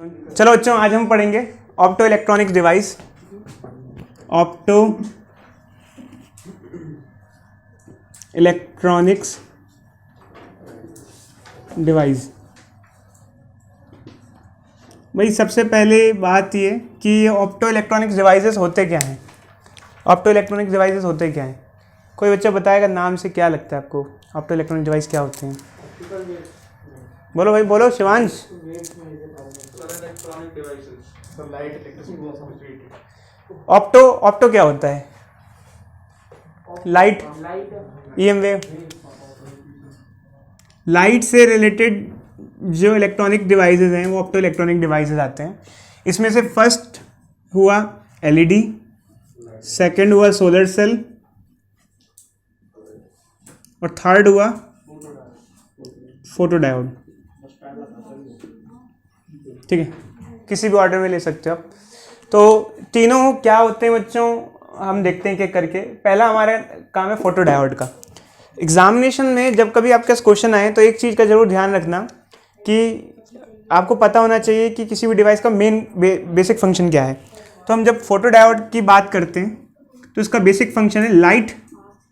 चलो बच्चों, आज हम पढ़ेंगे opto electronics device. Opto electronics device. भाई सबसे पहले बात ये कि ये ऑप्टो इलेक्ट्रॉनिक्स डिवाइसेस होते क्या हैं। ऑप्टो इलेक्ट्रॉनिक्स डिवाइसेस होते क्या हैं? कोई बच्चा बताएगा नाम से क्या लगता है आपको? ऑप्टो इलेक्ट्रॉनिक डिवाइस क्या होते हैं? बोलो भाई, बोलो शिवांश। ऑप्टो क्या होता है? लाइट, ईएम वेव, लाइट से रिलेटेड जो इलेक्ट्रॉनिक डिवाइसेस हैं वो ऑप्टो इलेक्ट्रॉनिक डिवाइसेस आते हैं। इसमें से फर्स्ट हुआ एलईडी, सेकंड हुआ सोलर सेल और थर्ड हुआ फोटो डायोड। ठीक है, किसी भी ऑर्डर में ले सकते हो आप। तो तीनों क्या होते हैं बच्चों, हम देखते हैं कि करके। पहला हमारा काम है फोटो डायोड का। एग्जामिनेशन में जब कभी आपके पास क्वेश्चन आए तो एक चीज़ का जरूर ध्यान रखना कि आपको पता होना चाहिए कि किसी भी डिवाइस का मेन बेसिक फंक्शन क्या है। तो हम जब फोटो डायोड की बात करते हैं तो इसका बेसिक फंक्शन है लाइट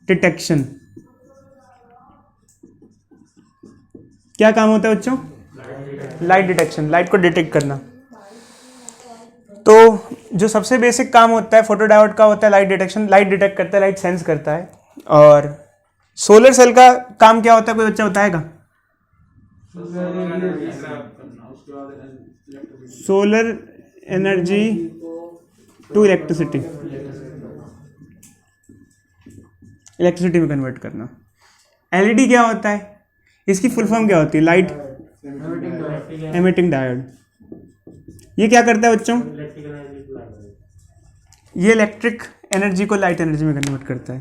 डिटेक्शन। क्या काम होता है बच्चों? लाइट डिटेक्शन, लाइट को डिटेक्ट करना। तो जो सबसे बेसिक काम होता है फोटो डायोड का होता है लाइट डिटेक्शन। लाइट डिटेक्ट करता है, लाइट सेंस करता है। और सोलर सेल का काम क्या होता है, कोई बच्चा बताएगा? Solar energy to electricity, electricity में कन्वर्ट करना। एलईडी क्या होता है, इसकी फुल फॉर्म क्या होती है? Light emitting diode. ये क्या करता है बच्चों? ये इलेक्ट्रिक एनर्जी को लाइट एनर्जी में कन्वर्ट करता है।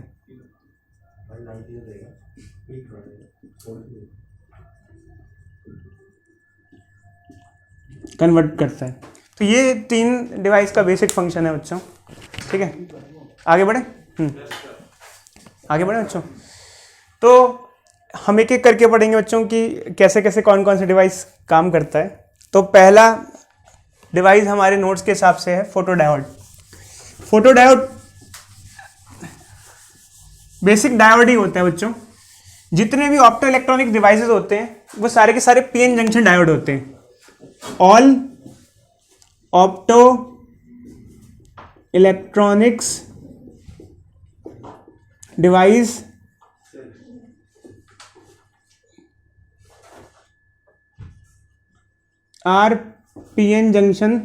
तो ये तीन डिवाइस का बेसिक फंक्शन है बच्चों। ठीक है, आगे बढ़े। आगे बढ़े बच्चों। तो हम एक एक करके पढ़ेंगे बच्चों कि कैसे कैसे कौन कौन से डिवाइस काम करता है। तो पहला डिवाइस हमारे नोट्स के हिसाब से है photo diode. Photo diode basic diode ही होता है बच्चों। जितने भी ऑप्टो इलेक्ट्रॉनिक डिवाइसेस होते हैं वो सारे के सारे पीएन जंक्शन डायोड होते हैं। All optoelectronics device are PN junction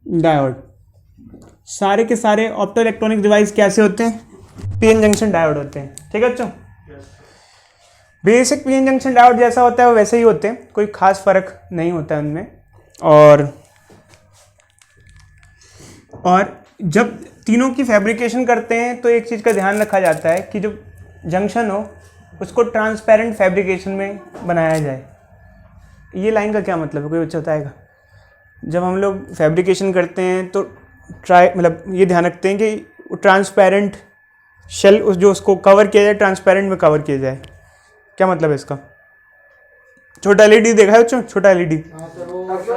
diode. सारे के सारे ऑप्टो इलेक्ट्रॉनिक डिवाइस कैसे होते हैं? पीएन जंक्शन डायोड होते हैं। ठीक है बच्चों, बेसिक पीएन जंक्शन डायोड जैसा होता है वो वैसे ही होते हैं, कोई खास फर्क नहीं होता है उनमें। और जब तीनों की फैब्रिकेशन करते हैं तो एक चीज़ का ध्यान रखा जाता है कि जो जंक्शन हो उसको ट्रांसपेरेंट फैब्रिकेशन में बनाया जाए। ये लाइन का क्या मतलब है, कोई बच्चा बताएगा? जब हम लोग फैब्रिकेशन करते हैं तो मतलब ये ध्यान रखते हैं कि ट्रांसपेरेंट शेल जो उसको कवर किया जाए, ट्रांसपेरेंट में कवर किया जाए। क्या मतलब है इसका? छोटा एलईडी देखा है बच्चों? छोटा एलईडी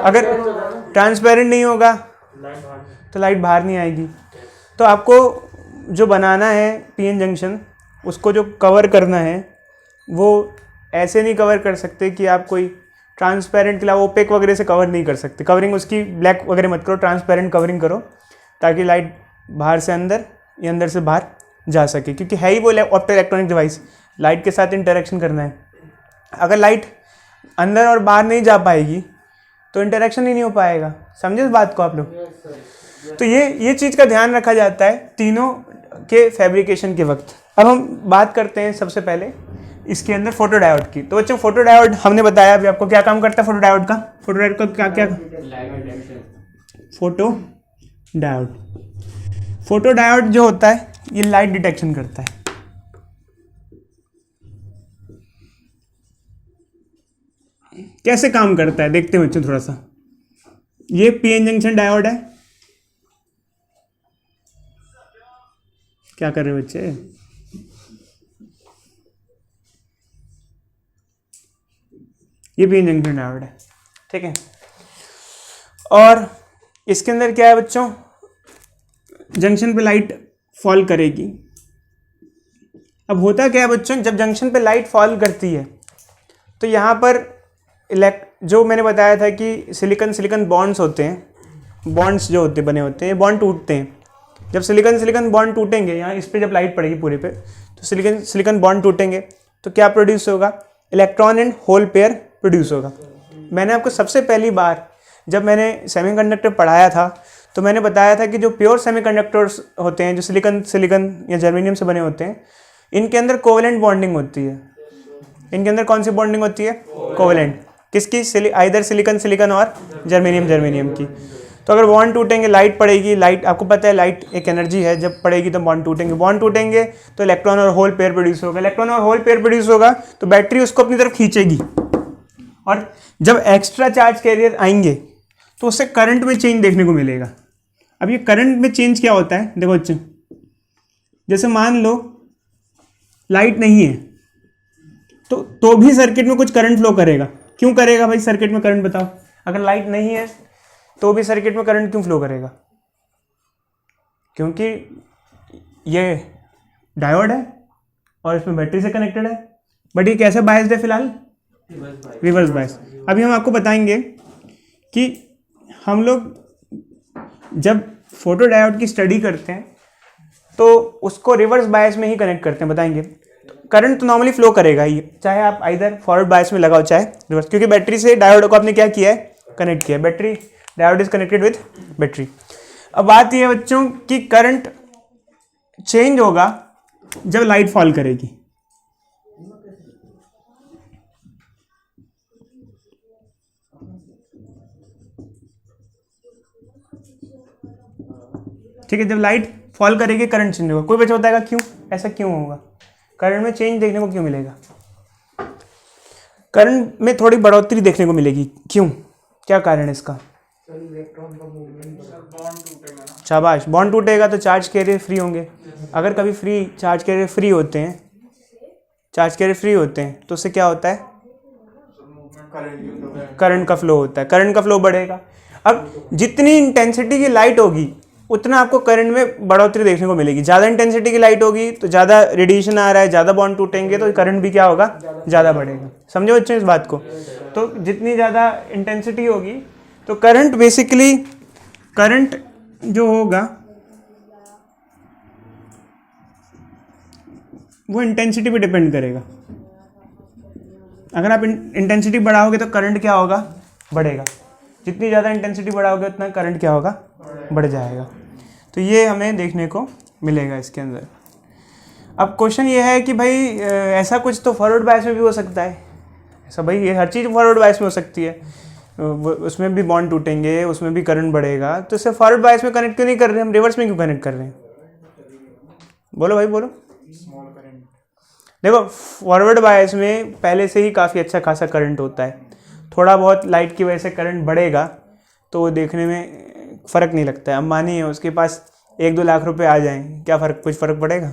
अगर ट्रांसपेरेंट नहीं होगा तो लाइट बाहर नहीं आएगी। तो आपको जो बनाना है पीएन जंक्शन, उसको जो कवर करना है वो ऐसे नहीं कवर कर सकते कि आप कोई ट्रांसपेरेंट के अलावा ओपेक वगैरह से कवर नहीं कर सकते। कवरिंग उसकी ब्लैक वगैरह मत करो, ट्रांसपेरेंट कवरिंग करो ताकि लाइट बाहर से अंदर या अंदर से बाहर जा सके। क्योंकि है ही वो ऑप्टो इलेक्ट्रॉनिक डिवाइस, लाइट के साथ इंटरेक्शन करना है। अगर लाइट अंदर और बाहर नहीं जा पाएगी तो इंटरेक्शन ही नहीं हो पाएगा। समझे इस बात को आप लोग? तो ये चीज़ का ध्यान रखा जाता है तीनों के फैब्रिकेशन के वक्त। अब हम बात करते हैं सबसे पहले इसके अंदर फोटो डायोड की। तो बच्चों फोटो डायोड हमने बताया अभी आपको क्या काम करता है फोटो डायोड का। फोटो डायोड का क्या फोटो डायोड जो होता है ये लाइट डिटेक्शन करता है। कैसे काम करता है देखते हैं बच्चों थोड़ा सा। ये पीएन जंक्शन डायोड है। क्या कर रहे हो बच्चे? ये पीएन जंक्शन डायोड है। ठीक है। और इसके अंदर क्या है बच्चों, जंक्शन पे लाइट फॉल करेगी। अब होता क्या है बच्चों, जब जंक्शन पे लाइट फॉल करती है तो यहाँ पर जो मैंने बताया था कि सिलिकॉन सिलिकॉन बॉन्ड्स होते हैं, बॉन्ड्स जो होते बने होते हैं, बॉन्ड टूटते हैं। जब सिलिकॉन सिलिकॉन बॉन्ड टूटेंगे, यहाँ इस पर जब लाइट पड़ेगी पूरे पे, तो सिलिकॉन सिलिकॉन बॉन्ड टूटेंगे तो क्या प्रोड्यूस होगा, electron and hole pair produce होगा। मैंने आपको सबसे पहली बार जब मैंने सेमीकंडक्टर पढ़ाया था तो मैंने बताया था कि जो प्योर सेमीकंडक्टर्स होते हैं, जो सिलिकॉन सिलिकॉन या जर्मेनियम से बने होते हैं, इनके अंदर कोवेलेंट बॉन्डिंग होती है। इनके अंदर कौन सी बॉन्डिंग होती है, कोवेलेंट। किसकी, आइदर सिलिकॉन सिलिकॉन और जर्मेनियम जर्मेनियम की। तो अगर बॉन्ड टूटेंगे, लाइट पड़ेगी, लाइट आपको पता है लाइट एक एनर्जी है, जब पड़ेगी तो बॉन्ड टूटेंगे, बॉन्ड टूटेंगे तो इलेक्ट्रॉन और होल पेयर प्रोड्यूस होगा, इलेक्ट्रॉन और होल पेयर प्रोड्यूस होगा तो बैटरी उसको अपनी तरफ खींचेगी, और जब एक्स्ट्रा चार्ज कैरियर आएंगे तो उससे करंट में चेंज देखने को मिलेगा। अब ये करंट में चेंज क्या होता है, देखो बच्चों, जैसे मान लो लाइट नहीं है तो भी सर्किट में कुछ करंट फ्लो करेगा। क्यों करेगा भाई सर्किट में करंट, बताओ। अगर लाइट नहीं है तो भी सर्किट में करंट क्यों फ्लो करेगा, क्योंकि ये डायोड है और इसमें बैटरी से कनेक्टेड है, बट ये कैसे बायस्ड है फिलहाल, रिवर्स बायस। अभी हम आपको बताएंगे कि हम लोग जब फोटो डायोड की स्टडी करते हैं तो उसको रिवर्स बायस में ही कनेक्ट करते हैं, बताएंगे। करंट तो नॉर्मली फ्लो करेगा ही, चाहे आप आइदर फॉरवर्ड बायस में लगाओ चाहे रिवर्स, क्योंकि बैटरी से डायोड को आपने क्या किया है, कनेक्ट किया है। Battery, diode is connected with battery. अब बात यह है बच्चों कि करंट चेंज होगा जब लाइट फॉल करेगी। ठीक है, जब लाइट फॉल करेगी करंट चेंज होगा। कोई बच्चा बताएगा क्यों, ऐसा क्यों होगा, करंट में चेंज देखने को क्यों मिलेगा, करंट में थोड़ी बढ़ोतरी देखने को मिलेगी, क्यों, क्या कारण है इसका। शाबाश, बॉन्ड टूटेगा तो चार्ज कैरियर फ्री होंगे। अगर कभी फ्री चार्ज कैरियर फ्री होते हैं, चार्ज कैरियर फ्री होते हैं तो उससे क्या होता है, करंट का फ्लो होता है, करंट का फ्लो बढ़ेगा। अब जितनी इंटेंसिटी की लाइट होगी उतना आपको करंट में बढ़ोतरी देखने को मिलेगी। ज़्यादा इंटेंसिटी की लाइट होगी तो ज़्यादा रेडिएशन आ रहा है, ज़्यादा बॉन्ड टूटेंगे तो करंट भी क्या होगा, ज़्यादा बढ़ेगा। समझो बच्चों इस बात को। तो जितनी ज़्यादा इंटेंसिटी होगी तो करंट, बेसिकली करंट जो होगा वो इंटेंसिटी पे डिपेंड करेगा। अगर आप इंटेंसिटी बढ़ाओगे तो करंट क्या होगा, बढ़ेगा। जितनी ज़्यादा इंटेंसिटी बढ़ाओगे उतना करंट क्या होगा, बढ़ जाएगा। तो ये हमें देखने को मिलेगा इसके अंदर। अब क्वेश्चन ये है कि भाई ऐसा कुछ तो फॉरवर्ड बायस में भी हो सकता है। ऐसा भाई ये हर चीज़ फॉरवर्ड बायस में हो सकती है, उसमें भी बॉन्ड टूटेंगे, उसमें भी करंट बढ़ेगा। तो सिर्फ फॉरवर्ड बायस में कनेक्ट क्यों नहीं कर रहे, हम रिवर्स में क्यों कनेक्ट कर रहे हैं, बोलो भाई बोलो। देखो फॉरवर्ड बायस में पहले से ही काफ़ी अच्छा खासा करंट होता है, थोड़ा बहुत लाइट की वजह से करंट बढ़ेगा तो वो देखने में फ़र्क नहीं लगता है। अब मानिए उसके पास 1-2 लाख रुपए आ जाएं, क्या फ़र्क, कुछ फ़र्क पड़ेगा।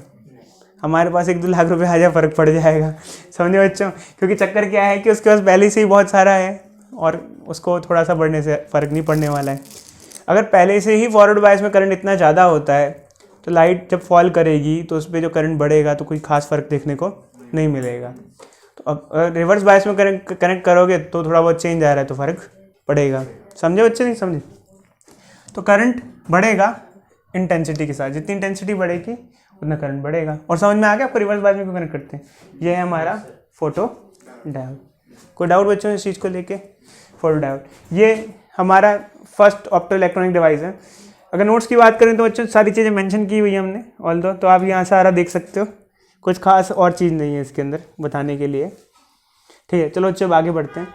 हमारे पास 1-2 लाख रुपए आ जाए फ़र्क पड़ जाएगा, समझे बच्चों। क्योंकि चक्कर क्या है कि उसके पास पहले से ही बहुत सारा है और उसको थोड़ा सा बढ़ने से फ़र्क नहीं पड़ने वाला है। अगर पहले से ही फॉरवर्ड बायस में करंट इतना ज़्यादा होता है तो लाइट जब फॉल करेगी तो उस पर जो करंट बढ़ेगा तो कोई ख़ास फ़र्क देखने को नहीं मिलेगा। तो अब रिवर्स बायस में कनेक्ट करोगे तो थोड़ा बहुत चेंज आ रहा है तो फ़र्क पड़ेगा। समझे बच्चे, नहीं समझे। तो करंट बढ़ेगा इंटेंसिटी के साथ, जितनी इंटेंसिटी बढ़ेगी उतना करंट बढ़ेगा। और समझ में आ गया आपको रिवर्स बायस में क्यों कनेक्ट करते हैं। ये है हमारा फोटो डायोड। कोई डाउट बच्चों इस चीज़ को लेके, फोटो डायोड ये हमारा फर्स्ट ऑप्टो इलेक्ट्रॉनिक डिवाइस है। अगर नोट्स की बात करें तो बच्चों सारी चीज़ें मेंशन की हुई है हमने ऑल्दो, तो आप यहाँ सारा देख सकते हो, कुछ खास और चीज़ नहीं है इसके अंदर बताने के लिए। ठीक है, चलो बच्चों आगे बढ़ते हैं।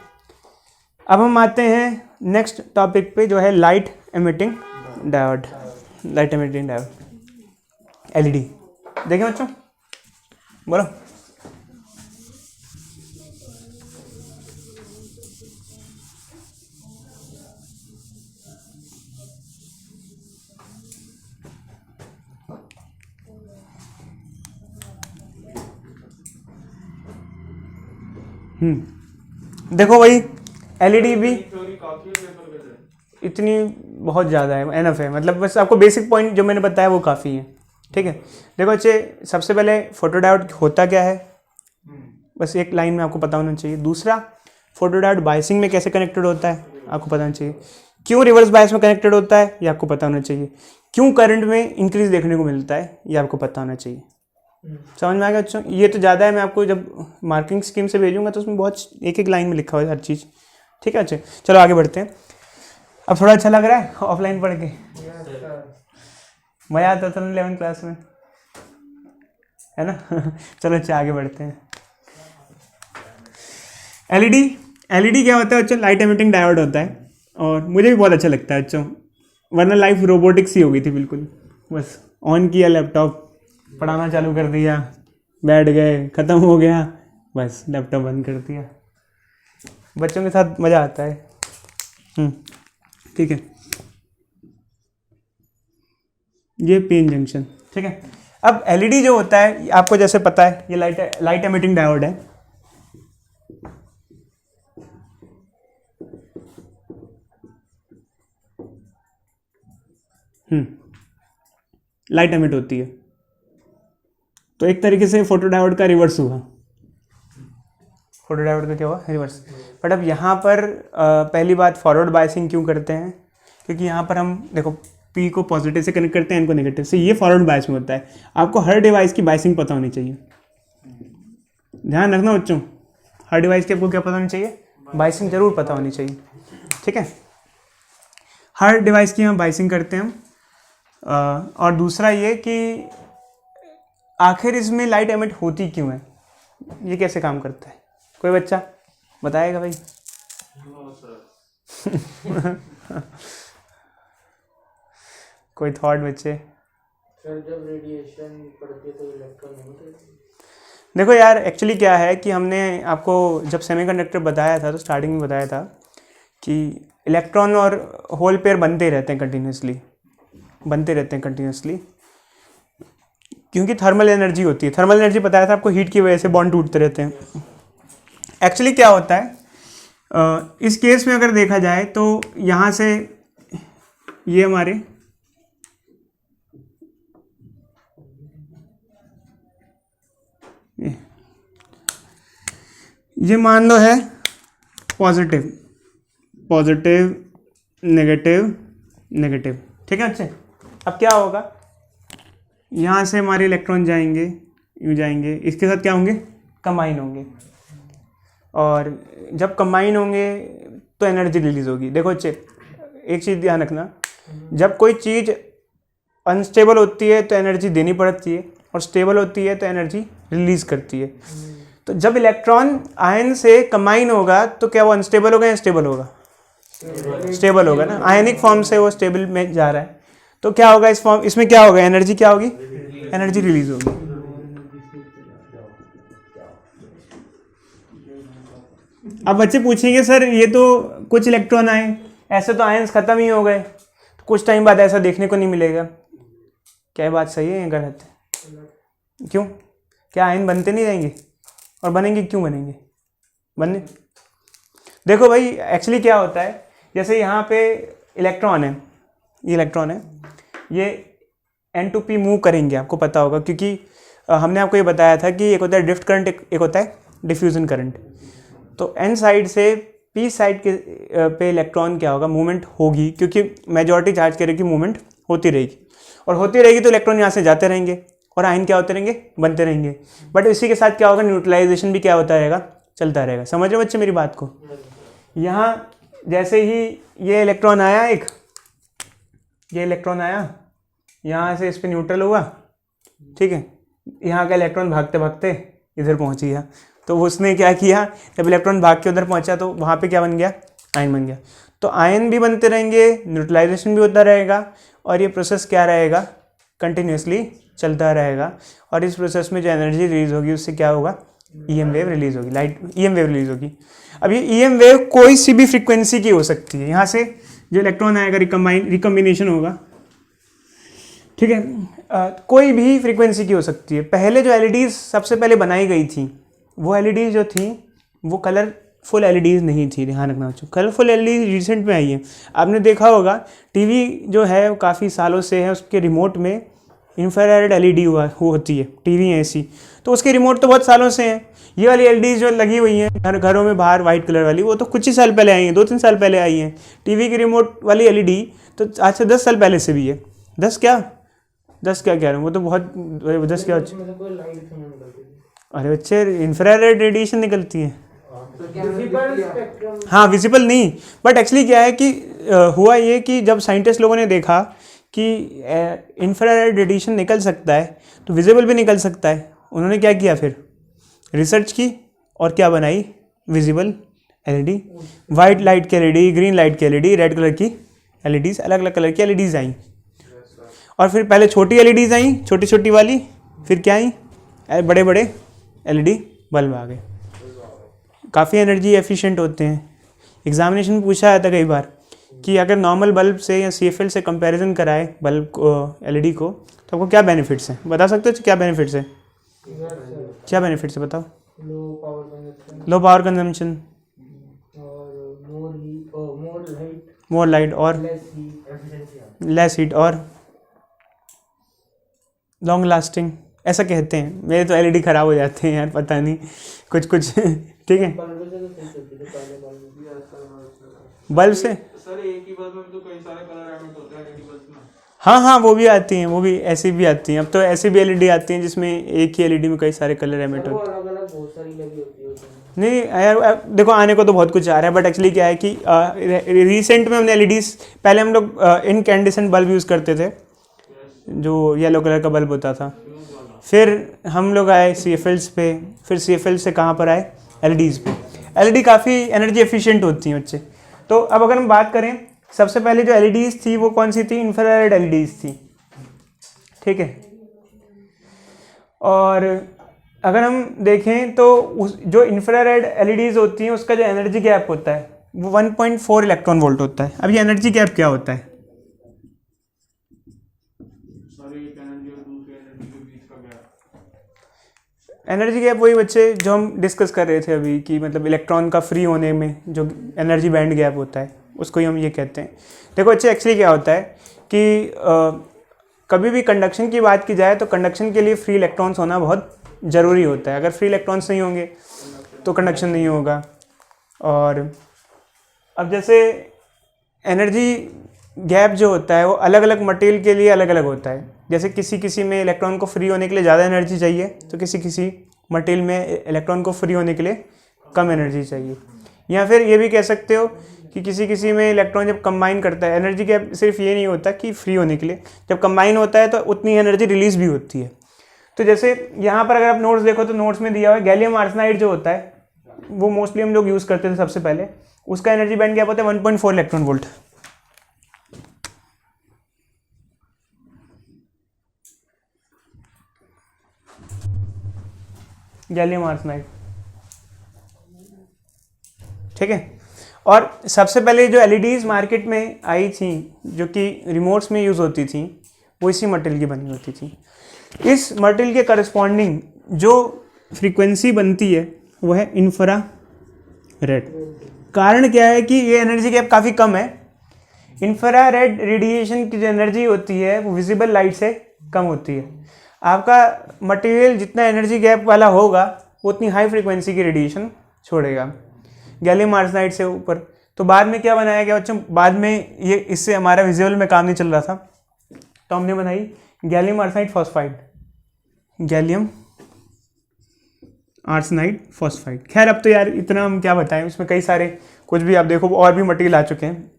अब हम आते हैं नेक्स्ट टॉपिक पे जो है light emitting diode. Light emitting diode, LED. देखें बच्चों, बोलो। देखो भाई एलईडी भी इतनी बहुत ज़्यादा है, एनफ है, मतलब बस आपको बेसिक पॉइंट जो मैंने बताया वो काफ़ी है। ठीक है, देखो बच्चे, सबसे पहले फोटोडायोड होता क्या है, बस एक लाइन में आपको पता होना चाहिए। दूसरा, फोटोडायोड बायसिंग में कैसे कनेक्टेड होता है आपको पता होना चाहिए। क्यों रिवर्स बायस में कनेक्टेड होता है ये आपको पता होना चाहिए। क्यों करंट में इंक्रीज देखने को मिलता है ये आपको पता होना चाहिए। समझ में आ गया बच्चों? ये तो ज़्यादा है, मैं आपको जब मार्किंग स्कीम से भेजूंगा तो उसमें बहुत एक एक लाइन में लिखा हुआ है हर चीज़। ठीक है, अच्छा चलो आगे बढ़ते हैं। अब थोड़ा अच्छा लग रहा है ऑफलाइन पढ़ के? मज़ा आता था 11th क्लास में, है ना? चलो अच्छा आगे बढ़ते हैं। एलईडी क्या होता है बच्चों? लाइट एमिटिंग डायोड होता है, और मुझे भी बहुत अच्छा लगता है बच्चों, वरना लाइफ रोबोटिक्स ही हो गई थी बिल्कुल। बस ऑन किया लैपटॉप, पढ़ाना चालू कर दिया, बैठ गए, ख़त्म हो गया, बस लैपटॉप बंद कर दिया। बच्चों के साथ मज़ा आता है। ठीक है, ये पीएन जंक्शन। ठीक है, अब एलईडी जो होता है आपको जैसे पता है, ये लाइट एमिटिंग डायोड है। लाइट एमिट होती है, तो एक तरीके से फोटोडायोड का रिवर्स हुआ। फोटोडायोड का क्या हुआ? रिवर्स। बट अब यहाँ पर पहली बात, फॉरवर्ड बायसिंग क्यों करते हैं? क्योंकि यहाँ पर हम देखो पी को पॉजिटिव से कनेक्ट करते हैं, एन को नेगेटिव से, ये फॉरवर्ड बायस में होता है। आपको हर डिवाइस की बायसिंग पता होनी चाहिए, ध्यान रखना बच्चों, हर डिवाइस की आपको क्या पता होनी चाहिए? बायसिंग जरूर पता होनी चाहिए। ठीक है, हर डिवाइस की हम बायसिंग करते हैं हम। और दूसरा ये कि आखिर इसमें लाइट एमिट होती क्यों है, ये कैसे काम करता है, कोई बच्चा बताएगा भाई? कोई थॉट बच्चे? सर जब रेडिएशन पड़ती है तो इलेक्ट्रॉन नहीं होते? देखो यार, एक्चुअली क्या है कि हमने आपको जब सेमीकंडक्टर बताया था तो स्टार्टिंग में बताया था कि इलेक्ट्रॉन और होल पेयर बनते रहते हैं कंटिन्यूसली, क्योंकि थर्मल एनर्जी होती है। थर्मल एनर्जी बताया था आपको, हीट की वजह से बॉन्ड टूटते रहते हैं। एक्चुअली क्या होता है, इस केस में अगर देखा जाए तो यहाँ से ये हमारे ये मान लो है पॉजिटिव नेगेटिव। ठीक है बच्चे, अब क्या होगा, यहाँ से हमारे इलेक्ट्रॉन जाएंगे, यूँ जाएंगे, इसके साथ क्या होंगे? कंबाइन होंगे, और जब कंबाइन होंगे तो एनर्जी रिलीज होगी। देखो बच्चे, एक चीज़ ध्यान रखना, जब कोई चीज़ अनस्टेबल होती है तो एनर्जी देनी पड़ती है, और स्टेबल होती है तो एनर्जी रिलीज करती है। तो जब इलेक्ट्रॉन आयन से कंबाइन होगा तो क्या वो अनस्टेबल होगा या स्टेबल होगा? स्टेबल होगा ना, आयनिक फॉर्म से वो स्टेबल में जा रहा है, तो क्या होगा इसमें क्या होगा? एनर्जी क्या होगी? एनर्जी रिलीज होगी। अब बच्चे पूछेंगे सर ये तो कुछ इलेक्ट्रॉन आए, ऐसे तो आयंस खत्म ही हो गए, तो कुछ टाइम बाद ऐसा देखने को नहीं मिलेगा। क्या ये बात सही है या गलत है? क्यों? क्या आयन बनते नहीं रहेंगे? और बनेंगे क्यों? बनने देखो भाई, एक्चुअली क्या होता है, जैसे यहाँ पे इलेक्ट्रॉन है, ये इलेक्ट्रॉन है, ये N2P मूव करेंगे, आपको पता होगा, क्योंकि हमने आपको ये बताया था कि एक होता है ड्रिफ्ट करंट, एक होता है डिफ्यूजन करंट। तो N साइड से P साइड के पे इलेक्ट्रॉन क्या होगा? मूवमेंट होगी, क्योंकि मेजॉरिटी चार्ज करेगी की मूवमेंट होती रहेगी, और होती रहेगी तो इलेक्ट्रॉन यहाँ से जाते रहेंगे और आयन क्या होते रहेंगे? बनते रहेंगे। बट इसी के साथ क्या होगा? न्यूट्रलाइजेशन भी क्या होता रहेगा? चलता रहेगा। समझ रहे हो बच्चे मेरी बात को? यहाँ जैसे ही ये इलेक्ट्रॉन आया, ये इलेक्ट्रॉन आया, यहाँ से इस पर न्यूट्रल हुआ, ठीक है, यहाँ का इलेक्ट्रॉन भागते भागते इधर पहुँच गया, तो उसने क्या किया, जब इलेक्ट्रॉन भाग के उधर पहुँचा तो वहाँ पे क्या बन गया? आयन बन गया। तो आयन भी बनते रहेंगे, न्यूट्रलाइजेशन भी होता रहेगा, और ये प्रोसेस क्या रहेगा? कंटिन्यूसली चलता रहेगा। और इस प्रोसेस में जो एनर्जी रिलीज होगी उससे क्या होगा? ईएम वेव रिलीज होगी, ईएम वेव रिलीज होगी। अब ये ईएम वेव कोई सी भी फ्रीक्वेंसी की हो सकती है। यहाँ से जो इलेक्ट्रॉन आएगा रिकम्बिनेशन होगा, ठीक है, कोई भी फ्रीक्वेंसी की हो सकती है। पहले जो एलईडीज सबसे पहले बनाई गई थी, वो एलईडीज जो थी वो कलर कलरफुल एलईडीज़ नहीं थी, ध्यान रखना बच्चों। कलरफुल एलईडी रिसेंट में आई है। आपने देखा होगा टीवी जो है वो काफ़ी सालों से है, उसके रिमोट में इंफ्रारेड एलईडी होती है, टीवी ऐसी, तो उसके रिमोट तो बहुत सालों से हैं। ये वाली एलईडी जो लगी हुई हैं घरों में बाहर वाइट कलर वाली, वो तो कुछ ही साल पहले आई हैं, 2-3 साल पहले आई हैं। टीवी की रिमोट वाली एलईडी तो आज से 10 साल पहले से भी है। 10 क्या कह रहे हैं, वो तो बहुत 10 क्या। अरे बच्चे, इंफ्रारेड रेडिएशन निकलती है। हाँ, विजिबल नहीं, बट एक्चुअली क्या है कि हुआ ये कि जब साइंटिस्ट लोगों ने देखा कि इंफ्रारेड रेडिएशन निकल सकता है तो विजिबल भी निकल सकता है, उन्होंने क्या किया, फिर रिसर्च की और क्या बनाई, विजिबल एलईडी। वाइट लाइट की एलईडी, ग्रीन लाइट की एलईडी, रेड कलर की एलईडीज़, अलग अलग कलर की एलईडीज़ आई। और फिर पहले छोटी एलईडीज़ आई, छोटी छोटी वाली, फिर क्या आई, बड़े बड़े एलईडी बल्ब आ गए। काफ़ी एनर्जी एफिशिएंट होते हैं। एग्जामिनेशन में पूछा जाता कई बार कि अगर नॉर्मल बल्ब से या CFL से कंपैरिजन कराए बल्ब को, एलईडी को, तो आपको क्या बेनिफिट्स हैं, बता सकते हो क्या बेनिफिट्स है? क्या बेनिफिट्स है बताओ? लो पावर कंजम्पशन और मोर लाइट और लेस हीट और लॉन्ग लास्टिंग, ऐसा कहते हैं। मेरे तो एलईडी ख़राब हो जाते हैं यार, पता नहीं कुछ ठीक है। बल्ब से सर एक ही बल्ब में तो कई सारे कलर एमिट होते हैं एलईडी बल्ब में। हाँ, वो भी आती हैं, वो भी ऐसी भी आती हैं। अब तो ऐसी भी एलईडी आती हैं जिसमें एक ही एलईडी में कई सारे कलर एमिट होते हैं। अलग-अलग बहुत सारी लगी होती है। नहीं यार, देखो आने को तो बहुत कुछ आ रहा है, बट एक्चुअली क्या है कि रिसेंट में हमने एलईडीज़, पहले हम लोग इनकैंडेसेंट बल्ब यूज़ करते थे, जो येलो कलर का बल्ब होता था। फिर हम लोग आए CFLs पे, फिर CFL से कहाँ पर आए, एलईडीज़ पे। एलईडी काफ़ी एनर्जी एफिशिएंट होती हैं बच्चे। तो अब अगर हम बात करें, सबसे पहले जो एलईडीज़ थी वो कौन सी थी, इंफ्रारेड एलईडीज़ थी, ठीक है। और अगर हम देखें तो जो इंफ्रारेड एलईडीज़ होती हैं उसका जो एनर्जी गैप होता है वो 1.4 इलेक्ट्रॉन वोल्ट होता है। अब ये एनर्जी गैप क्या होता है? एनर्जी गैप वही बच्चे जो हम डिस्कस कर रहे थे अभी कि मतलब इलेक्ट्रॉन का फ्री होने में जो एनर्जी बैंड गैप होता है उसको ही हम ये कहते हैं। देखो बच्चे, एक्चुअली क्या होता है कि कभी भी कंडक्शन की बात की जाए तो कंडक्शन के लिए फ्री इलेक्ट्रॉन्स होना बहुत ज़रूरी होता है। अगर फ्री इलेक्ट्रॉन्स नहीं होंगे तो कंडक्शन नहीं होगा। और अब जैसे एनर्जी गैप जो होता है वो अलग अलग मटेरियल के लिए अलग अलग होता है। जैसे किसी में इलेक्ट्रॉन को फ्री होने के लिए ज़्यादा एनर्जी चाहिए, तो किसी मटेरियल में इलेक्ट्रॉन को फ्री होने के लिए कम एनर्जी चाहिए। या फिर ये भी कह सकते हो कि किसी में इलेक्ट्रॉन जब कंबाइन करता है, एनर्जी गैप सिर्फ ये नहीं होता कि फ्री होने के लिए, जब कंबाइन होता है तो उतनी एनर्जी रिलीज़ भी होती है। तो जैसे यहाँ पर अगर आप नोट्स देखो तो नोट्स में दिया हुआ है गैलियम आर्सेनाइड जो होता है वो मोस्टली हम लोग यूज़ करते थे सबसे पहले, उसका एनर्जी बैंड गैप होता है 1.4 इलेक्ट्रॉन वोल्ट। गैलियम आर्सेनाइड, ठीक है। और सबसे पहले जो एलईडीज़ मार्केट में आई थी जो कि रिमोट्स में यूज़ होती थी वो इसी मटेरियल की बनी होती थी। इस मटेरियल के करस्पॉन्डिंग जो फ्रीक्वेंसी बनती है वो है इंफ्रा रेड। कारण क्या है कि ये एनर्जी गैप काफ़ी कम है। इंफ्रा रेड रेडिएशन की जो एनर्जी होती है वो विजिबल लाइट से कम होती है। आपका मटेरियल जितना एनर्जी गैप वाला होगा वो उतनी हाई फ्रीक्वेंसी की रेडिएशन छोड़ेगा गैलियम आर्सेनाइड से ऊपर। तो बाद में क्या बनाया गया बच्चों, बाद में ये इससे हमारा विजुअल में काम नहीं चल रहा था तो हमने बनाई gallium arsenide phosphide, gallium arsenide phosphide. खैर अब तो यार इतना हम क्या बताएं, इसमें कई सारे कुछ भी आप देखो और भी मटेरियल आ चुके हैं।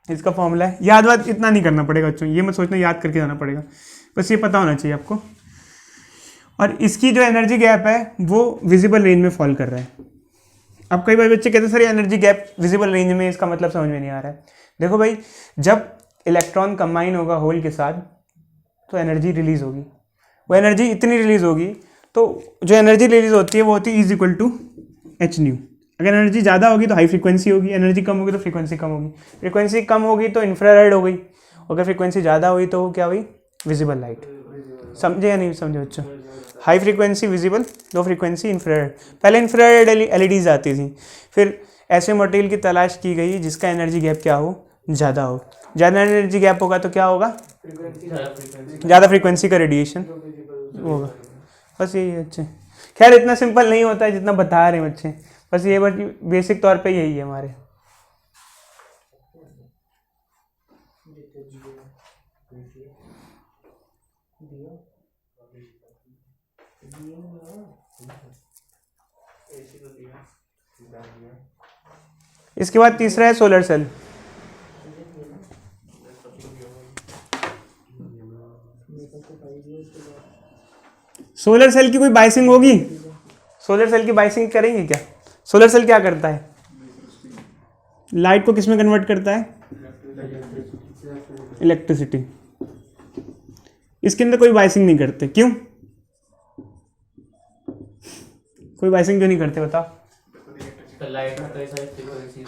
इसका फॉर्मूला है, याद इतना नहीं करना पड़ेगा बच्चों, ये मत सोचना याद करके जाना पड़ेगा, बस ये पता होना चाहिए आपको। और इसकी जो एनर्जी गैप है वो विजिबल रेंज में फॉल कर रहा है। अब कई बार बच्चे कहते हैं सर ये एनर्जी गैप विजिबल रेंज में, इसका मतलब समझ में नहीं आ रहा है। देखो भाई, जब इलेक्ट्रॉन कंबाइन होगा होल के साथ तो एनर्जी रिलीज़ होगी, वो एनर्जी इतनी रिलीज़ होगी, तो जो एनर्जी रिलीज़ होती है वो होती है E=hν। अगर एनर्जी ज़्यादा होगी तो हाई फ्रीक्वेंसी होगी, एनर्जी कम होगी तो फ्रीक्वेंसी कम होगी। फ्रीक्वेंसी कम होगी तो इंफ्रारेड हो गई, अगर फ्रीक्वेंसी ज़्यादा हुई तो क्या हुई, विजिबल लाइट। समझे या नहीं समझे बच्चों? High frequency visible, low frequency infrared. पहले इंफ्रारेड एलईडीज आती थी, फिर ऐसे मटेरियल की तलाश की गई जिसका एनर्जी गैप क्या हो, ज़्यादा हो। ज़्यादा एनर्जी गैप होगा तो क्या होगा, ज़्यादा फ्रीक्वेंसी का रेडिएशन होगा। बस यही है बच्चे। खैर इतना सिंपल नहीं होता है जितना बता रहे हैं बच्चे, बस ये बेसिक तौर पे यही है हमारे। इसके बाद तीसरा है सोलर सेल। सोलर सेल की कोई बाइसिंग होगी? सोलर सेल की बाइसिंग करेंगे क्या? सोलर सेल क्या करता है? लाइट को किस में कन्वर्ट करता है? इलेक्ट्रिसिटी। इसके अंदर कोई बाइसिंग नहीं करते, क्यों? कोई बाइसिंग क्यों नहीं करते बताओ?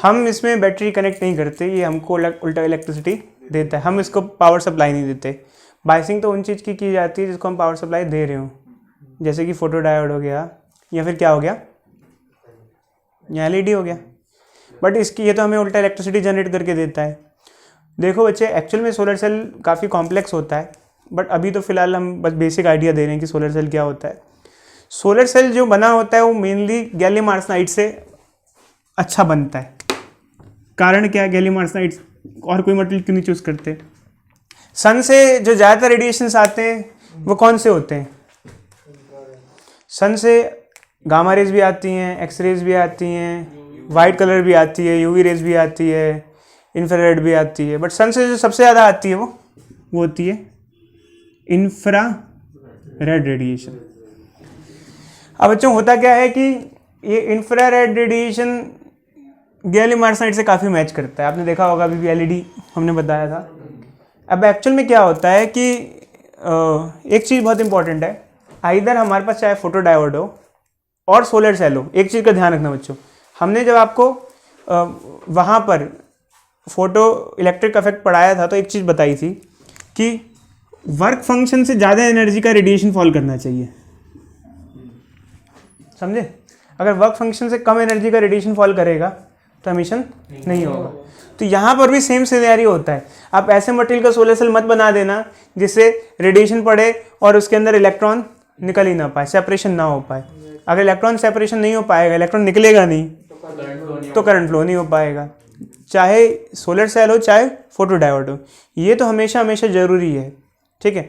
हम इसमें बैटरी कनेक्ट नहीं करते, ये हमको उल्टा इलेक्ट्रिसिटी देता है, हम इसको पावर सप्लाई नहीं देते। बाइसिंग तो उन चीज़ की जाती है जिसको हम पावर सप्लाई दे रहे हो, जैसे कि फोटो डायोड हो गया, या फिर क्या हो गया, या एलईडी हो गया। बट इसकी ये तो हमें उल्टा इलेक्ट्रिसिटी जनरेट करके देता है। देखो बच्चे, एक्चुअल में सोलर सेल काफ़ी कॉम्प्लेक्स होता है, बट अभी तो फिलहाल हम बस बेसिक आइडिया दे रहे हैं कि सोलर सेल क्या होता है। सोलर सेल जो बना होता है वो मेनली गैलियम आर्सेनाइड से अच्छा बनता है। कारण क्या है, गैलियम आर्सेनाइड और कोई मटेरियल क्यों नहीं चूज़ करते? सन से जो ज़्यादातर रेडिएशंस आते हैं वो कौन से होते हैं? सन से गामा रेज भी आती हैं, एक्स रेज भी आती हैं, वाइट कलर भी आती है, यूवी रेज भी आती है, इंफ्रारेड भी आती है। बट सन से जो सबसे ज़्यादा आती है वो होती है इंफ्रा रेड रेडिएशन। अब बच्चों होता क्या है कि ये इंफ्रारेड रेडिएशन गैलियम आर्सेनाइड से काफ़ी मैच करता है। आपने देखा होगा, अभी भी एलईडी हमने बताया था। अब एक्चुअल में क्या होता है कि एक चीज़ बहुत इंपॉर्टेंट है, आइदर हमारे पास चाहे फोटो डायोड हो और सोलर सेल हो। एक चीज़ का ध्यान रखना बच्चों, हमने जब आपको वहाँ पर फोटो इलेक्ट्रिक इफेक्ट पढ़ाया था तो एक चीज़ बताई थी कि वर्क फंक्शन से ज़्यादा एनर्जी का रेडिएशन फॉल करना चाहिए, समझे? अगर वर्क फंक्शन से कम एनर्जी का रेडिएशन फॉल करेगा तो एमिशन नहीं होगा। तो यहाँ पर भी सेम सिनेरियो होता है। आप ऐसे मटेरियल का सोलर सेल मत बना देना जिससे रेडिएशन पड़े और उसके अंदर इलेक्ट्रॉन निकल ही ना पाए, सेपरेशन ना हो पाए। अगर इलेक्ट्रॉन सेपरेशन नहीं हो पाएगा, इलेक्ट्रॉन निकलेगा नहीं, तो करंट फ्लो नहीं हो पाएगा, चाहे सोलर सेल हो चाहे फोटो डायोड हो। ये तो हमेशा हमेशा ज़रूरी है, ठीक है।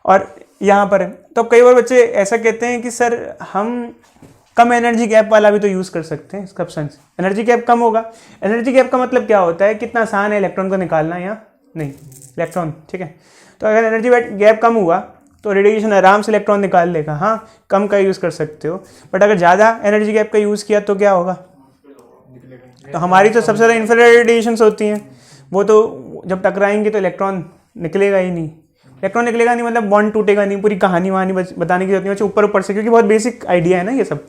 और यहाँ पर तो कई बार बच्चे ऐसा कहते हैं कि सर हम कम एनर्जी गैप वाला भी तो यूज़ कर सकते हैं इसका ऑप्शन। एनर्जी गैप कम होगा। एनर्जी गैप का मतलब क्या होता है, कितना आसान है इलेक्ट्रॉन को निकालना या नहीं, इलेक्ट्रॉन, ठीक है। तो अगर एनर्जी गैप कम हुआ तो रेडिएशन आराम से इलेक्ट्रॉन निकाल लेगा। हाँ, कम का यूज़ कर सकते हो, बट अगर ज़्यादा एनर्जी गैप का यूज़ किया तो क्या होगा? तो हमारी तो सबसे ज़्यादा इंफ्रारेड रेडिएशंस होती हैं, वो तो जब टकराएंगे तो इलेक्ट्रॉन निकलेगा ही नहीं। इलेक्ट्रॉन निकलेगा नहीं मतलब बॉन्ड टूटेगा नहीं, पूरी कहानी वहानी बताने की जरूरत नहीं, ऊपर ऊपर से, क्योंकि बहुत बेसिक आइडिया है ना ये सब।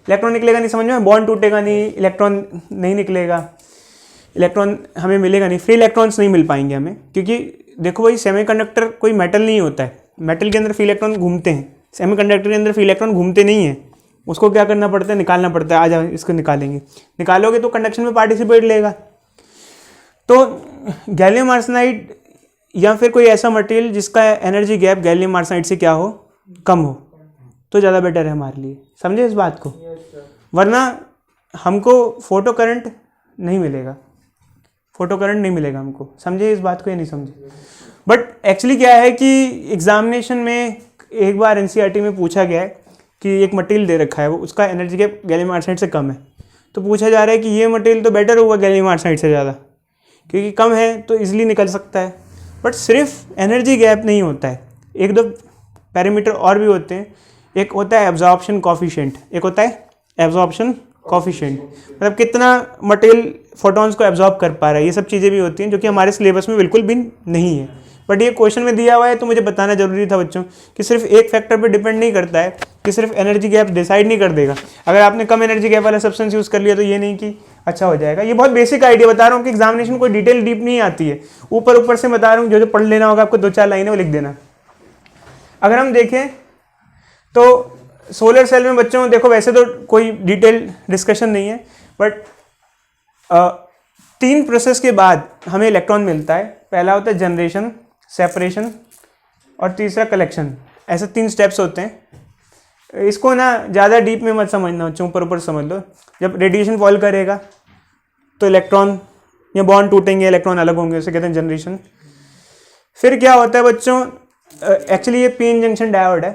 इलेक्ट्रॉन निकलेगा नहीं समझ में, बॉन्ड टूटेगा नहीं, इलेक्ट्रॉन नहीं निकलेगा, इलेक्ट्रॉन हमें मिलेगा नहीं, फ्री इलेक्ट्रॉन्स नहीं मिल पाएंगे हमें। क्योंकि देखो भाई, सेमीकंडक्टर कोई मेटल नहीं होता है, मेटल के अंदर फ्री इलेक्ट्रॉन घूमते हैं, सेमीकंडक्टर के अंदर फ्री इलेक्ट्रॉन घूमते नहीं है। उसको क्या करना पड़ता है, निकालना पड़ता है। आ जाओ इसको निकालेंगे, निकालोगे तो कंडक्शन में पार्टिसिपेट लेगा। तो गैलियम आर्सेनाइड या फिर कोई ऐसा मटेरियल जिसका एनर्जी गैप गैलियम आर्सेनाइड से क्या हो, कम हो, तो ज़्यादा बेटर है हमारे लिए। समझे इस बात को? वरना हमको फोटो करंट नहीं मिलेगा, फोटो करंट नहीं मिलेगा हमको। समझे इस बात को या नहीं समझे? बट एक्चुअली क्या है कि एग्जामिनेशन में एक बार एनसीईआरटी में पूछा गया है कि एक मटेरियल दे रखा है, वो उसका एनर्जी गैप गैलियम आर्सेनाइड से कम है, तो पूछा जा रहा है कि ये मटेरियल तो बेटर होगा गैलियम आर्सेनाइड से ज़्यादा, क्योंकि कम है तो इजीली निकल सकता है। बट सिर्फ एनर्जी गैप नहीं होता है, एक दो पैरामीटर और भी होते हैं। एक होता है एब्जॉर्प्शन कोफिशिएंट, एक होता है एब्जॉर्प्शन कोफिशिएंट, मतलब कितना मटेरियल फोटॉन्स को एब्जॉर्ब कर पा रहा है। ये सब चीज़ें भी होती हैं जो कि हमारे सिलेबस में बिल्कुल भी नहीं है, बट ये क्वेश्चन में दिया हुआ है तो मुझे बताना जरूरी था बच्चों कि सिर्फ एक फैक्टर पे डिपेंड नहीं करता है, कि सिर्फ एनर्जी गैप डिसाइड नहीं कर देगा। अगर आपने कम एनर्जी गैप वाला सब्सटेंस यूज़ कर लिया तो ये नहीं कि अच्छा हो जाएगा। ये बहुत बेसिक आइडिया बता रहा हूँ कि एग्जामिनेशन कोई डिटेल डीप नहीं आती है, ऊपर ऊपर से बता रहा हूँ, जो जो पढ़ लेना होगा आपको 2-4 लाइनें वो लिख देना। अगर हम देखें तो सोलर सेल में बच्चों देखो वैसे तो कोई डिटेल डिस्कशन नहीं है, बट 3 प्रोसेस के बाद हमें इलेक्ट्रॉन मिलता है। पहला होता है जनरेशन, सेपरेशन और तीसरा कलेक्शन। ऐसे 3 स्टेप्स होते हैं। इसको ना ज़्यादा डीप में मत समझना बच्चों, ऊपर ऊपर समझ लो। जब रेडिएशन फॉल करेगा तो इलेक्ट्रॉन या बॉन्ड टूटेंगे, इलेक्ट्रॉन अलग होंगे, उसे कहते हैं जनरेशन। फिर क्या होता है बच्चों, एक्चुअली ये पीएन जंक्शन डायोड है।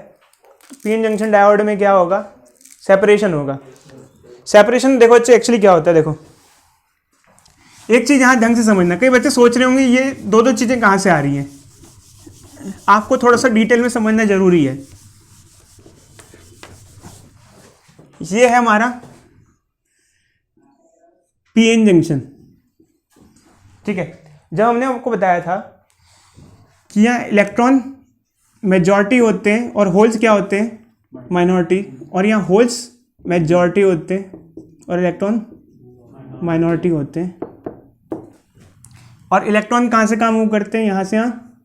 पीएन जंक्शन डायोड में क्या होगा, सेपरेशन होगा। सेपरेशन देखो बच्चे एक्चुअली क्या होता है, देखो एक चीज़ यहाँ ढंग से समझना। कई बच्चे सोच रहे होंगे ये दो चीज़ें कहाँ से आ रही हैं, आपको थोड़ा सा डिटेल में समझना जरूरी है। ये है हमारा पीएन जंक्शन, ठीक है। जब हमने आपको बताया था कि यहाँ इलेक्ट्रॉन मेजॉरिटी होते हैं और होल्स क्या होते हैं, माइनॉरिटी, और यहाँ होल्स मेजॉरिटी होते हैं और इलेक्ट्रॉन माइनॉरिटी होते हैं। और इलेक्ट्रॉन कहाँ से कहाँ मूव करते हैं, यहाँ से यहाँ,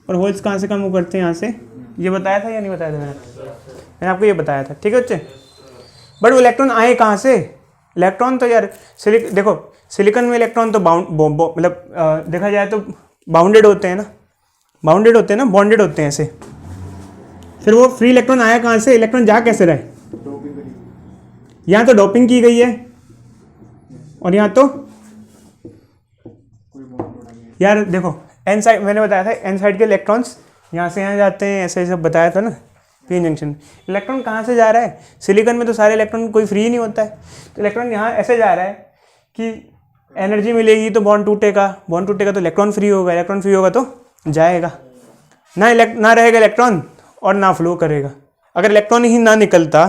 और होल्स कहाँ से कहाँ मूव करते हैं, यहाँ से। ये बताया था या नहीं बताया था मैंने आपको ये बताया था, ठीक है बच्चे। बट वो इलेक्ट्रॉन आए कहाँ से, इलेक्ट्रॉन तो यार देखो सिलिकॉन में इलेक्ट्रॉन तो मतलब देखा जाए तो बाउंडेड होते हैं ना, बाउंडेड होते हैं ना, बॉन्डेड होते हैं ऐसे। फिर वो फ्री इलेक्ट्रॉन आया कहाँ से, इलेक्ट्रॉन जा कैसे रहे, यहाँ तो डोपिंग की गई है और यहाँ तो यार देखो एन साइड, मैंने बताया था एन साइड के इलेक्ट्रॉन्स यहाँ से यहाँ जाते हैं, ऐसे सब बताया था ना पीएन जंक्शन। इलेक्ट्रॉन कहाँ से जा रहा है, सिलिकॉन में तो सारे इलेक्ट्रॉन कोई फ्री नहीं होता है, तो इलेक्ट्रॉन यहाँ ऐसे जा रहा है कि एनर्जी मिलेगी तो बॉन्ड टूटेगा, बॉन्ड टूटेगा तो इलेक्ट्रॉन फ्री होगा, इलेक्ट्रॉन फ्री होगा तो जाएगा ना रहेगा इलेक्ट्रॉन और ना फ्लो करेगा। अगर इलेक्ट्रॉन ही ना निकलता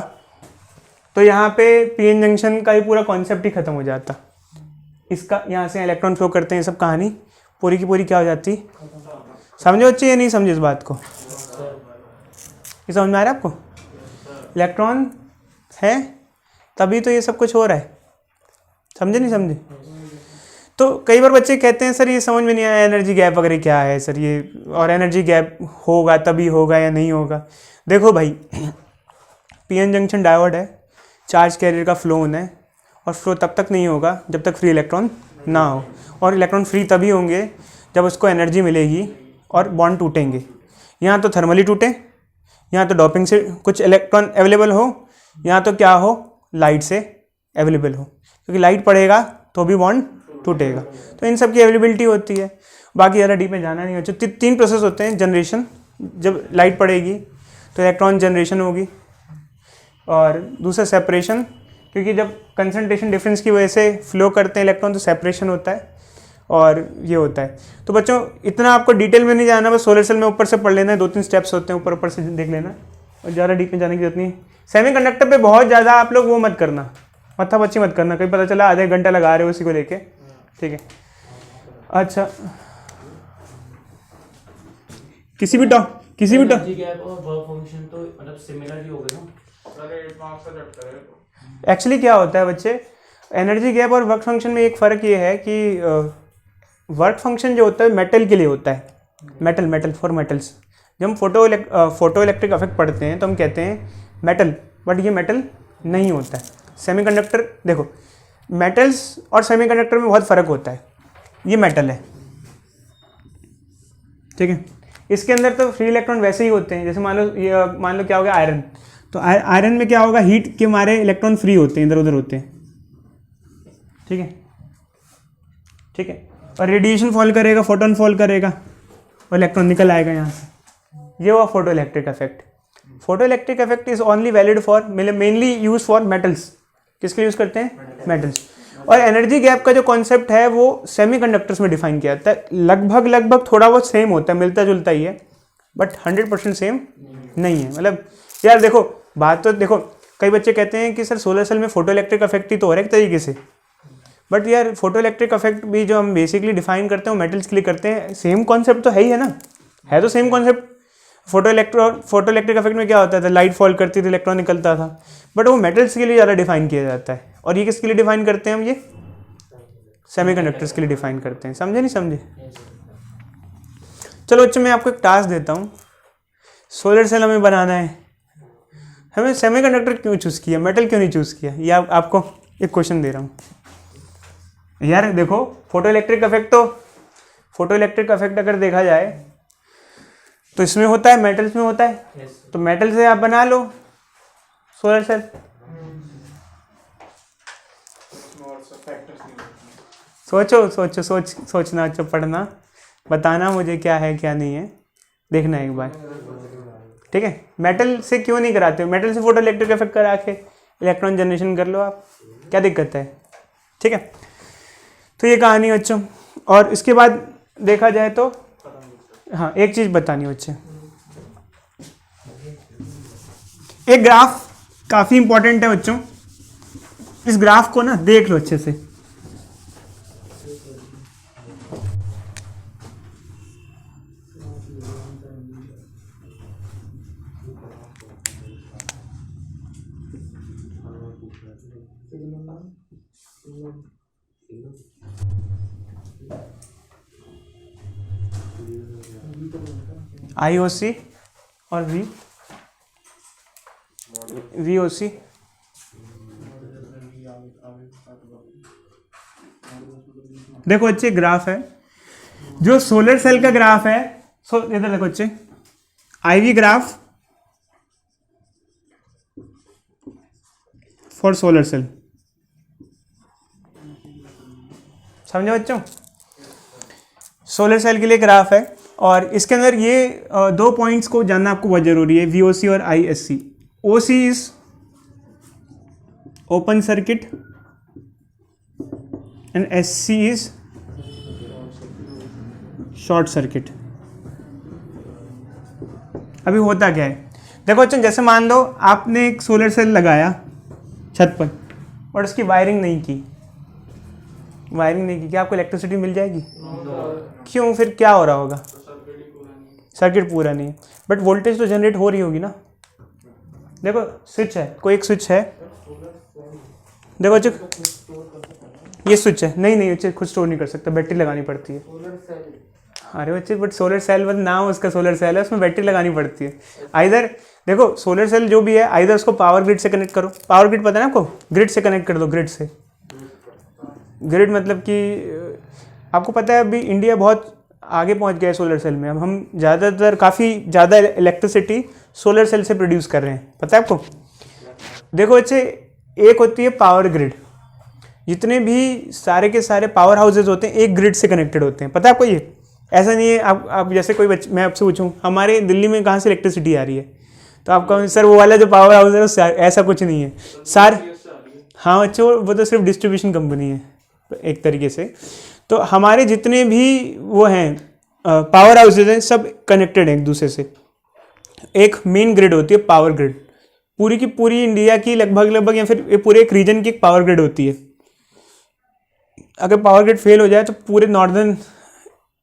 तो यहाँ पे पीएन जंक्शन का ही पूरा कॉन्सेप्ट ही खत्म हो जाता। इसका यहाँ से इलेक्ट्रॉन फ्लो करते हैं, सब कहानी पूरी की पूरी क्या हो जाती, समझो बच्चे या नहीं समझे इस बात को, ये समझ में आ रहा है आपको। इलेक्ट्रॉन है तभी तो ये सब कुछ हो रहा है, समझे नहीं समझे। तो कई बार बच्चे कहते हैं सर ये समझ में नहीं आया एनर्जी गैप वगैरह क्या है सर ये, और एनर्जी गैप होगा तभी होगा या नहीं होगा। देखो भाई पीएन जंक्शन डायोड है, चार्ज कैरियर का फ्लो होना है, और फ्लो तब तक नहीं होगा जब तक फ्री इलेक्ट्रॉन ना हो, और इलेक्ट्रॉन फ्री तभी होंगे जब उसको एनर्जी मिलेगी और बॉन्ड टूटेंगे। यहाँ तो थर्मली टूटे, यहाँ तो डोपिंग से कुछ इलेक्ट्रॉन अवेलेबल हो, यहाँ तो क्या हो, लाइट से अवेलेबल हो, क्योंकि लाइट पड़ेगा तो भी बॉन्ड टूटेगा। तो इन सब की अवेलेबिलिटी होती है, बाकी ज़्यादा डीप में जाना नहीं है। 3 प्रोसेस होते हैं, जनरेशन, जब लाइट पड़ेगी तो इलेक्ट्रॉन जनरेशन होगी, और दूसरा सेपरेशन, क्योंकि जब कंसंट्रेशन डिफरेंस की वजह से फ्लो करते हैं इलेक्ट्रॉन तो सेपरेशन होता है, और ये होता है। तो बच्चों इतना आपको डिटेल में नहीं जाना, बस सोलर सेल में ऊपर से पढ़ लेना है, 2-3 स्टेप्स होते हैं ऊपर से देख लेना, और ज़्यादा डीप में जाने की जरूरत नहीं। सेमीकंडक्टर पे बहुत ज़्यादा आप लोग वो मत करना, मत्था पच्ची मत करना, कहीं पता चला आधे घंटा लगा रहे हो उसी को लेके, ठीक है। अच्छा किसी भी गैप और वर्क फंक्शन तो मतलब सिमिलर ही होगा ना। एक्चुअली क्या होता है बच्चे, एनर्जी गैप और वर्क फंक्शन में एक फ़र्क ये है कि वर्क फंक्शन जो होता है मेटल के लिए होता है, मेटल फॉर मेटल्स। जब हम फोटो इलेक्ट्रिक इफेक्ट पढ़ते हैं तो हम कहते हैं मेटल, बट ये मेटल नहीं होता है। सेमीकंडक्टर देखो, मेटल्स और सेमीकंडक्टर में बहुत फ़र्क होता है। ये मेटल है, ठीक है, इसके अंदर तो फ्री इलेक्ट्रॉन वैसे ही होते हैं। जैसे मान लो क्या होगा आयरन, तो आयरन में क्या होगा, हीट के मारे इलेक्ट्रॉन फ्री होते हैं, इधर उधर होते हैं, ठीक है, ठीक है। और रेडिएशन फॉल करेगा, फोटोन फॉल करेगा और इलेक्ट्रॉन निकल आएगा यहाँ से। ये हुआ photo electric effect. Photo electric effect is only valid for, mainly use for metals. किसके लिए यूज़ करते हैं, मेटल्स। और एनर्जी गैप का जो कॉन्सेप्ट है वो सेमीकंडक्टर्स में डिफाइन किया जाता है। लगभग थोड़ा बहुत सेम होता है, मिलता जुलता ही है, बट 100% सेम नहीं है। मतलब यार देखो बात तो देखो, कई बच्चे कहते हैं कि सर सोलर सेल में फोटो इलेक्ट्रिक इफेक्ट ही तो हो रहा है एक तरीके से, बट यार फोटो इलेक्ट्रिक इफेक्ट भी जो हम बेसिकली डिफाइन करते हैं वो मेटल्स के लिए करते हैं। सेम कॉन्सेप्ट तो है ही है ना, है तो same concept. Photo electric effect में क्या होता था, लाइट फॉल करती थी, इलेक्ट्रॉन निकलता था, बट वो मेटल्स के लिए ज़्यादा डिफाइन किया जाता है। और ये किसके लिए डिफाइन करते हैं हम, ये सेमीकंडक्टर्स के लिए डिफाइन करते हैं। समझे नहीं समझे। चलो बच्चों मैं आपको एक टास्क देता हूँ, सोलर सेल हमें बनाना है, हमें सेमीकंडक्टर क्यों चूज़ किया, मेटल क्यों नहीं चूज़ किया? ये आपको एक क्वेश्चन दे रहा हूँ यार। देखो फोटो इलेक्ट्रिक इफेक्ट अगर देखा जाए तो इसमें होता है, मेटल्स में होता है। तो मेटल से आप बना लो सोलर सेल। सोचना, अच्छा पढ़ना, बताना मुझे क्या है क्या नहीं है, देखना एक बार, ठीक है। मेटल से क्यों नहीं कराते हो? मेटल से फोटो इलेक्ट्रिक इफेक्ट करा के इलेक्ट्रॉन जनरेशन कर लो आप, क्या दिक्कत है, ठीक है। तो ये कहानी बच्चों। और इसके बाद देखा जाए तो हाँ, एक चीज़ बतानी बच्चे, एक ग्राफ काफ़ी इंपॉर्टेंट है बच्चों। इस ग्राफ को ना देख लो अच्छे से। IOC और VOC। देखो बच्चे ग्राफ है, जो सोलर सेल का ग्राफ है, इधर देखो बच्चे, IV graph for solar cell, समझे बच्चों? सोलर सेल के लिए ग्राफ है, और इसके अंदर ये दो पॉइंट्स को जानना आपको बहुत जरूरी है, VOC और ISC। OC is open circuit and SC is short circuit. अभी होता क्या है, देखो बच्चों, जैसे मान लो आपने एक सोलर सेल लगाया छत पर और उसकी वायरिंग नहीं की, क्या आपको इलेक्ट्रिसिटी मिल जाएगी? क्यों? फिर क्या हो रहा होगा? सर्किट पूरा नहीं है, बट वोल्टेज तो जनरेट हो रही होगी ना। देखो स्विच है, कोई एक स्विच है, देखो बच्चे ये स्विच है, नहीं बच्चे खुद स्टोर नहीं कर सकता, बैटरी लगानी पड़ती है। अरे बच्चे बट सोलर सेल बस नाम उसका सोलर सेल है, उसमें बैटरी लगानी पड़ती है। आइदर देखो सोलर सेल जो भी है, आइदर उसको पावर ग्रिड से कनेक्ट करो, पावर ग्रिड पता है ना आपको, ग्रिड से कनेक्ट कर दो, ग्रिड से। ग्रिड मतलब कि आपको पता है अभी इंडिया बहुत आगे पहुंच गया है सोलर सेल में। अब हम ज़्यादातर काफ़ी ज़्यादा इलेक्ट्रिसिटी सोलर सेल से प्रोड्यूस कर रहे हैं, पता है आपको। देखो बच्चे, एक होती है पावर ग्रिड, जितने भी सारे के सारे पावर हाउसेज होते हैं एक ग्रिड से कनेक्टेड होते हैं, पता है आपको ये? ऐसा नहीं है आप जैसे कोई बच्चे, मैं आपसे पूछूं हमारे दिल्ली में कहाँ से इलेक्ट्रिसिटी आ रही है, तो आप कहोगे सर वो वाला जो पावर हाउस है उससे, ऐसा कुछ नहीं है हाँ बच्चों, वो तो सिर्फ डिस्ट्रीब्यूशन कंपनी है एक तरीके से। तो हमारे जितने भी वो हैं पावर हाउसेज हैं, सब कनेक्टेड हैं एक दूसरे से। एक मेन ग्रिड होती है पावर ग्रिड, पूरी की पूरी इंडिया की लगभग या फिर पूरे एक रीजन की एक पावर ग्रिड होती है। अगर पावर ग्रिड फेल हो जाए तो पूरे नॉर्दर्न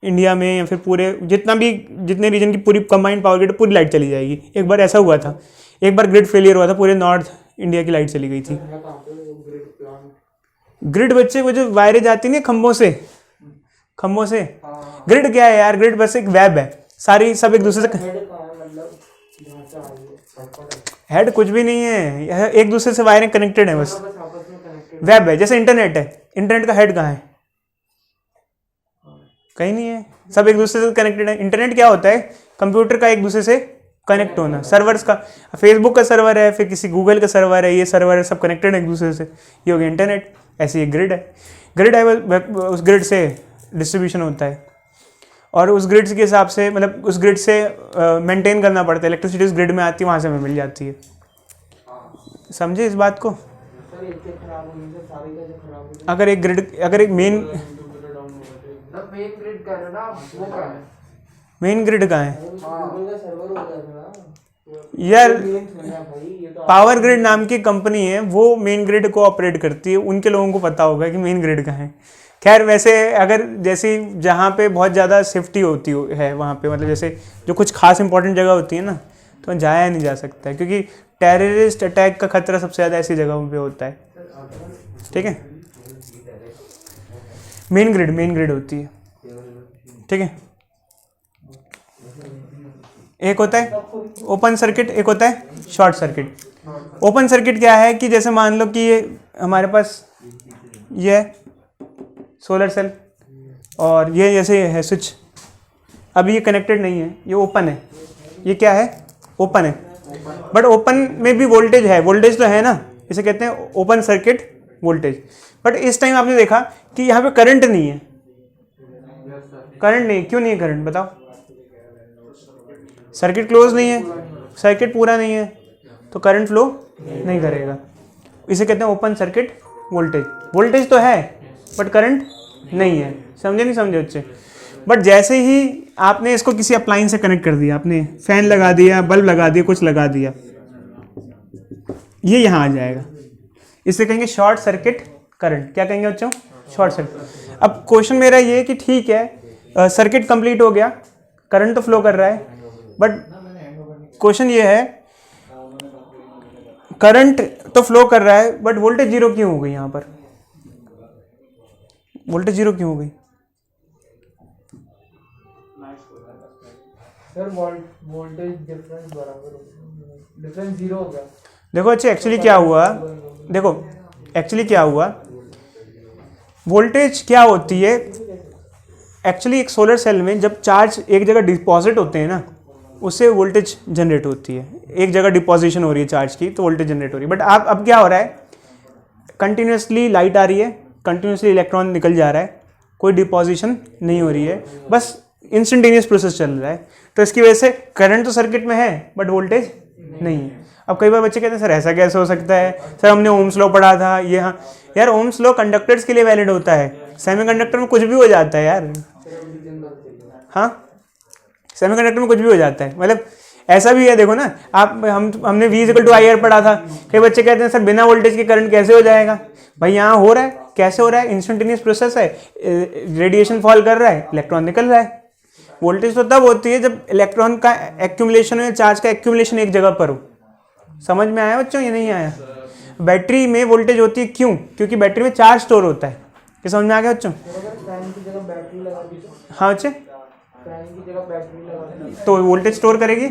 इंडिया में या फिर पूरे जितने रीजन की पूरी कंबाइंड पावर ग्रिड, पूरी लाइट चली जाएगी। एक बार ऐसा हुआ था, एक बार ग्रिड फेलियर हुआ था, पूरे नॉर्थ इंडिया की लाइट चली गई थी। ग्रिड बच्चे वो जो वायरें जाती नहीं खंभों से, ग्रिड क्या है यार? ग्रिड बस एक वेब है, सारी सब एक दूसरे से। हेड कुछ भी नहीं है, एक दूसरे से वायरें कनेक्टेड है, बस वेब है। जैसे इंटरनेट है, इंटरनेट का हेड कहाँ है? कहीं नहीं है, सब एक दूसरे से कनेक्टेड है। इंटरनेट क्या होता है? कंप्यूटर का एक दूसरे से कनेक्ट होना, सर्वर्स का, फेसबुक का सर्वर है, फिर किसी गूगल का सर्वर है, ये सर्वर है, सब कनेक्टेड है एक दूसरे से, ये हो गया इंटरनेट। ऐसी एक ग्रिड है, उस ग्रिड से डिस्ट्रीब्यूशन होता है, और उस ग्रिड के हिसाब से, मतलब उस ग्रिड से मेंटेन करना पड़ता है। इलेक्ट्रिसिटी उस ग्रिड में आती है, वहाँ से हमें मिल जाती है। समझे इस बात को? अगर एक मेन ग्रिड कहाँ है यार? पावर ग्रिड नाम की कंपनी है, वो मेन ग्रिड को ऑपरेट करती है, उनके लोगों को पता होगा कि मेन ग्रिड कहाँ है। खैर वैसे अगर जैसे जहाँ पे बहुत ज़्यादा सेफ्टी होती है वहाँ पे, मतलब जैसे जो कुछ खास इंपॉर्टेंट जगह होती है ना, तो जाया नहीं जा सकता है, क्योंकि टेररिस्ट अटैक का खतरा सबसे ज़्यादा ऐसी जगहों पे होता है, ठीक है। मेन ग्रिड होती है, ठीक है। एक होता है ओपन सर्किट, एक होता है शॉर्ट सर्किट। ओपन सर्किट क्या है कि जैसे मान लो कि ये हमारे पास ये है सोलर सेल और ये जैसे है स्विच, अभी ये कनेक्टेड नहीं है, ये ओपन है, ये क्या है ओपन है, बट ओपन में भी वोल्टेज है, वोल्टेज तो है ना, इसे कहते हैं ओपन सर्किट वोल्टेज। बट इस टाइम आपने देखा कि यहाँ पे करंट नहीं है, करंट नहीं, क्यों नहीं है करंट बताओ? सर्किट क्लोज नहीं है, सर्किट पूरा नहीं है, तो करंट फ्लो नहीं करेगा, इसे कहते हैं ओपन सर्किट वोल्टेज। वोल्टेज तो है बट करंट नहीं है, समझे नहीं समझे बच्चे? बट जैसे ही आपने इसको किसी अप्लायंस से कनेक्ट कर दिया, आपने फैन लगा दिया, बल्ब लगा दिया, कुछ लगा दिया, ये यहाँ आ जाएगा, इसे कहेंगे शॉर्ट सर्किट करंट। क्या कहेंगे बच्चों? Short circuit. अब क्वेश्चन मेरा ये कि ठीक है सर्किट कंप्लीट हो गया, करंट तो फ्लो कर रहा है, बट क्वेश्चन ये है करंट तो फ्लो कर रहा है बट वोल्टेज जीरो क्यों हो गई? यहाँ पर वोल्टेज जीरो क्यों हो गई? सर वोल्टेज डिफरेंस बराबर, डिफरेंस जीरो हो गया। देखो अच्छे एक्चुअली क्या हुआ, देखो एक्चुअली क्या हुआ, वोल्टेज क्या होती है एक्चुअली एक सोलर सेल में जब चार्ज एक जगह डिपॉजिट होते हैं ना, उससे वोल्टेज जनरेट होती है, एक जगह डिपॉजिशन हो रही है चार्ज की तो वोल्टेज जनरेट हो रही है। बट अब क्या हो रहा है, कंटिन्यूसली लाइट आ रही है, कंटिन्यूसली इलेक्ट्रॉन निकल जा रहा है, कोई डिपॉजिशन नहीं हो रही है, बस इंस्टेंटेनियस प्रोसेस चल रहा है, तो इसकी वजह से करंट तो सर्किट में है बट वोल्टेज नहीं है। अब कई बार बच्चे कहते हैं सर ऐसा कैसे हो सकता है, सर हमने ओम्स लॉ पढ़ा था ये, हाँ यार ओम्स लॉ कंडक्टर्स के लिए वैलिड होता है, सेमीकंडक्टर में कुछ भी हो जाता है यार, हाँ सेमीकंडक्टर में कुछ भी हो जाता है, मतलब ऐसा भी है। देखो ना आप हमने V = IR पढ़ा था, कई बच्चे कहते हैं सर बिना वोल्टेज के करंट कैसे हो जाएगा? भाई यहाँ हो रहा है, कैसे हो रहा है? इंस्टेंटेनियस प्रोसेस है, रेडिएशन फॉल कर रहा है, इलेक्ट्रॉन निकल रहा है। वोल्टेज तो तब होती है जब इलेक्ट्रॉन का एक्यूमुलेशन हो, चार्ज का एक्यूमुलेशन एक जगह पर हो। समझ में आया बच्चों? ये नहीं आया? बैटरी में वोल्टेज होती है क्यों? क्योंकि बैटरी में चार्ज स्टोर होता है। क्या समझ में आ गया बच्चों? फैन की जगह बैटरी लगा दी तो, हाँ बच्चे, फैन की जगह बैटरी लगा दी तो वोल्टेज स्टोर करेगी।